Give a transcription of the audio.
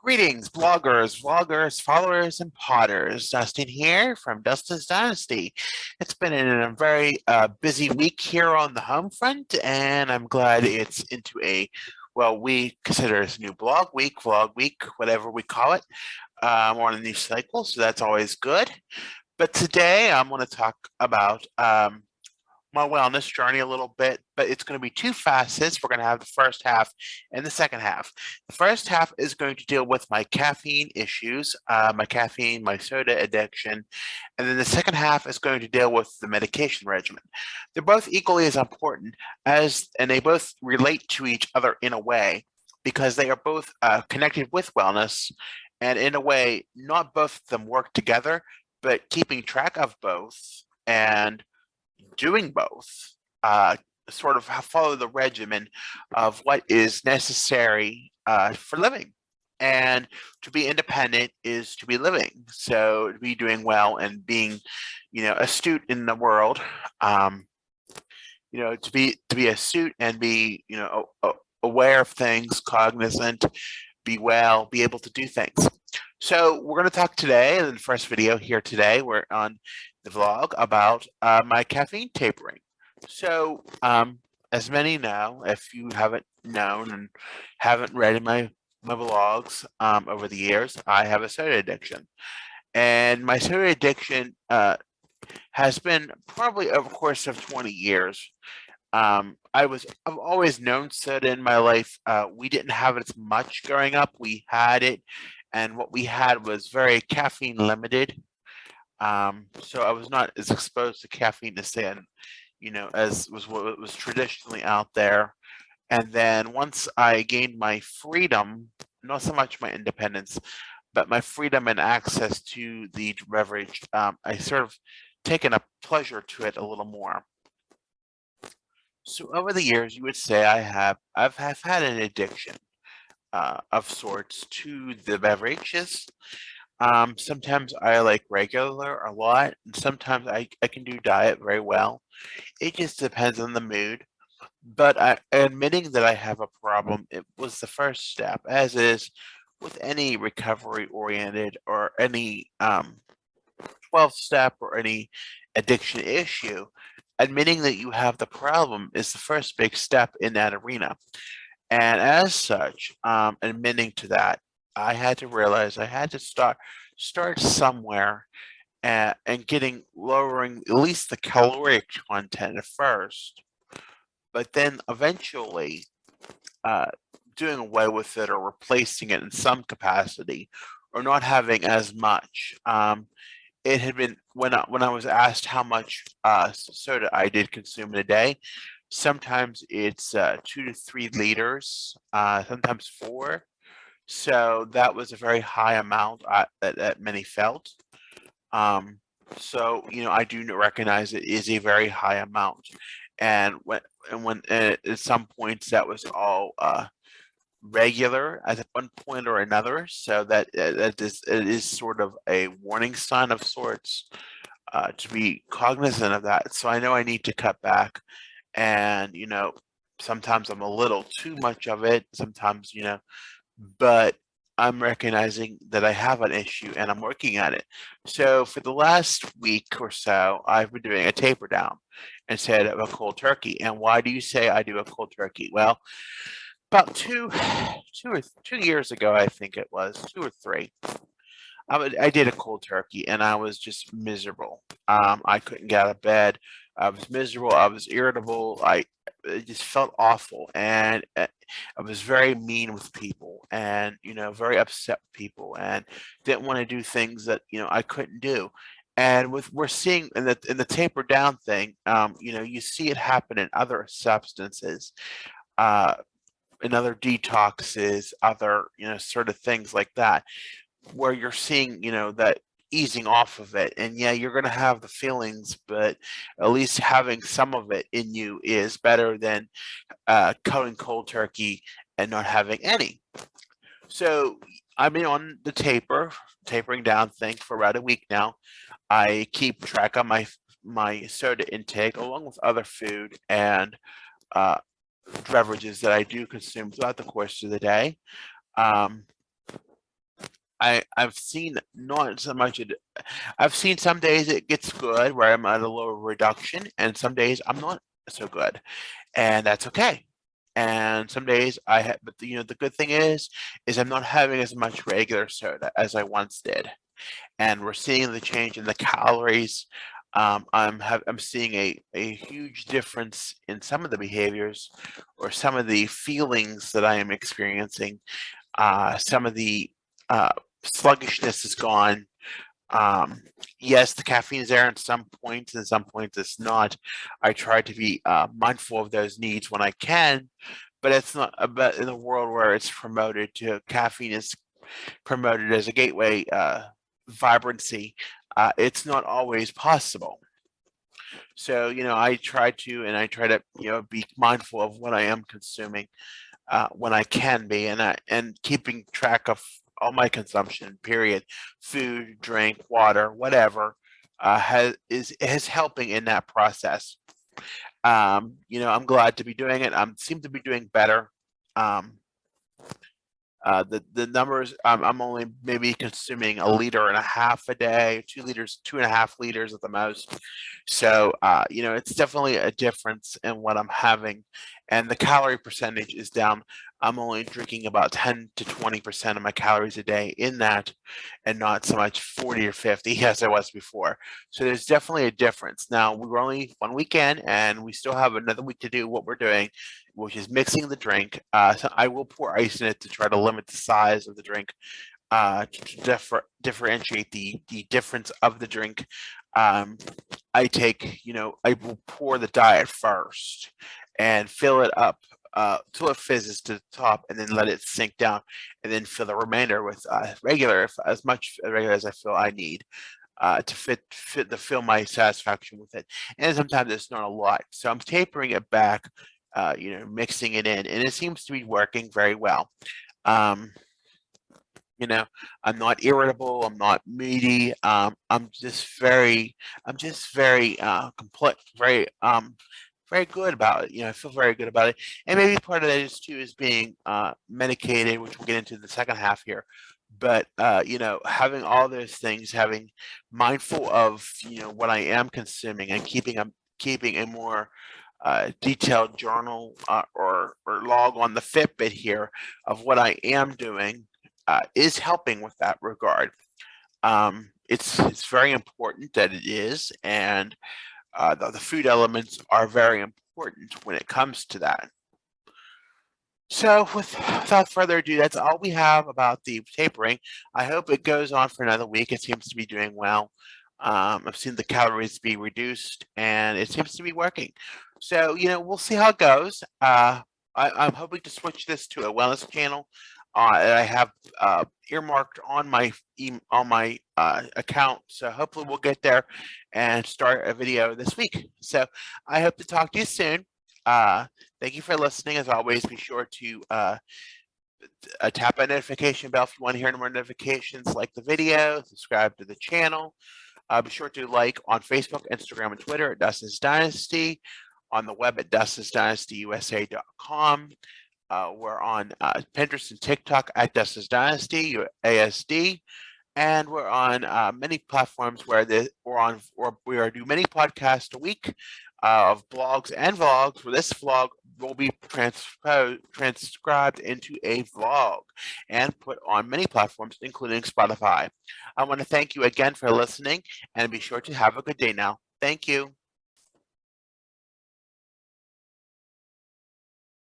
Greetings, bloggers, vloggers, followers, and potters. Dustin here from Dustin's Dynasty. It's been a very busy week here on the home front, and I'm glad it's into well, we consider it a new vlog week, whatever we call it. We're on a new cycle, so that's always good. But today I'm going to talk about my wellness journey a little bit, but it's going to be two facets. We're going to have the first half and the second half. The first half is going to deal with my caffeine issues, my soda addiction, and then the second half is going to deal with the medication regimen. They're both equally as important and they both relate to each other in a way because they are both connected with wellness, and in a way, not both of them work together, but keeping track of both and doing both, sort of follow the regimen of what is necessary for living. And to be independent is to be living. So to be doing well and being, astute in the world, to be astute and be, aware of things, cognizant, be well, be able to do things. So we're going to talk today, in the first video here today, we're on the vlog about my caffeine tapering. So as many know, if you haven't known and haven't read in my blogs over the years, I have a soda addiction. And my soda addiction has been probably over the course of 20 years. I've always known soda in my life. We didn't have it as much growing up. We had it, and what we had was very caffeine limited. So I was not as exposed to caffeine as say, as was what was traditionally out there. And then once I gained my freedom, not so much my independence, but my freedom and access to the beverage, I sort of taken a pleasure to it a little more. So over the years, you would say I've had an addiction of sorts to the beverages. Sometimes I like regular a lot, and sometimes I can do diet very well. It just depends on the mood. But admitting that I have a problem, it was the first step, as is with any recovery oriented or any 12 step or any addiction issue. Admitting that you have the problem is the first big step in that arena. And as such, admitting to that, I had to realize I had to start somewhere and lowering at least the caloric content at first, but then eventually doing away with it or replacing it in some capacity or not having as much. It had been when I was asked how much soda I did consume in a day. Sometimes it's 2 to 3 liters, sometimes 4. So that was a very high amount that many felt. So I do recognize it is a very high amount, and when at some points that was all regular at one point or another. So that it is sort of a warning sign of sorts to be cognizant of that. So I know I need to cut back, and sometimes I'm a little too much of it. Sometimes but I'm recognizing that I have an issue and I'm working at it. So for the last week or so, I've been doing a taper down instead of a cold turkey. And why do you say I do a cold turkey? Well, about 2 years ago, I think it was 2 or 3. I did a cold turkey and I was just miserable. I couldn't get out of bed. I was miserable. I was irritable. It just felt awful, and I was very mean with people, and very upset with people, and didn't want to do things that I couldn't do. And we're seeing in the taper down thing, you see it happen in other substances, uh, in other detoxes, other sort of things like that, where you're seeing that easing off of it. And yeah, you're going to have the feelings, but at least having some of it in you is better than cutting cold turkey and not having any. So I've been on the tapering down thing for about a week now. I keep track of my soda intake along with other food and uh, beverages that I do consume throughout the course of the day. Um, I've seen not so much. I've seen some days it gets good where I'm at a lower reduction, and some days I'm not so good, and that's okay. And some days I have, but the good thing is I'm not having as much regular soda as I once did, and we're seeing the change in the calories. I'm seeing a huge difference in some of the behaviors or some of the feelings that I am experiencing. Some of the uh, sluggishness is gone. um, yes, the caffeine is there at some points, and some points it's not. I try to be mindful of those needs when I can, but it's not about in a world where it's promoted to caffeine is promoted as a gateway vibrancy. It's not always possible. So, I try to, be mindful of what I am consuming when I can be, and keeping track of all my consumption. Period, food, drink, water, whatever, is helping in that process. I'm glad to be doing it. Seem to be doing better. Um, the numbers, I'm only maybe consuming 1.5 liters a day, 2 liters, 2.5 liters at the most. So, it's definitely a difference in what I'm having, and the calorie percentage is down. I'm only drinking about 10 to 20% of my calories a day in that, and not so much 40 or 50 as I was before. So there's definitely a difference. Now, we were only one weekend, and we still have another week to do what we're doing, which is mixing the drink. So I will pour ice in it to try to limit the size of the drink, to differentiate the difference of the drink. Um, I will pour the diet first and fill it up till it fizzes to the top, and then let it sink down, and then fill the remainder with regular, as much regular as I feel I need to fill my satisfaction with it. And sometimes it's not a lot, so I'm tapering it back, mixing it in, and it seems to be working very well. Um, you know, I'm not irritable. I'm not moody. I'm just very complete, very good about it. I feel very good about it. And maybe part of that is too is being medicated, which we'll get into the second half here. But having all those things, having mindful of what I am consuming, and keeping a more detailed journal, or log on the Fitbit here of what I am doing, is helping with that regard. It's very important that it is, and the food elements are very important when it comes to that. So, without further ado, that's all we have about the tapering. I hope it goes on for another week. It seems to be doing well. I've seen the calories be reduced, and it seems to be working. So, we'll see how it goes. I'm hoping to switch this to a wellness channel that I have earmarked on my account. So hopefully we'll get there and start a video this week. So I hope to talk to you soon. Thank you for listening. As always, be sure to tap that notification bell if you want to hear more notifications, like the video, subscribe to the channel. Be sure to like on Facebook, Instagram, and Twitter at Dustin's Dynasty, on the web at dustinsdynastyusa.com. We're on Pinterest and TikTok at Dustin's Dynasty, ASD, and we're on many platforms where we are doing many podcasts a week of blogs and vlogs. Where this vlog will be transcribed into a vlog and put on many platforms, including Spotify. I want to thank you again for listening, and be sure to have a good day now. Thank you.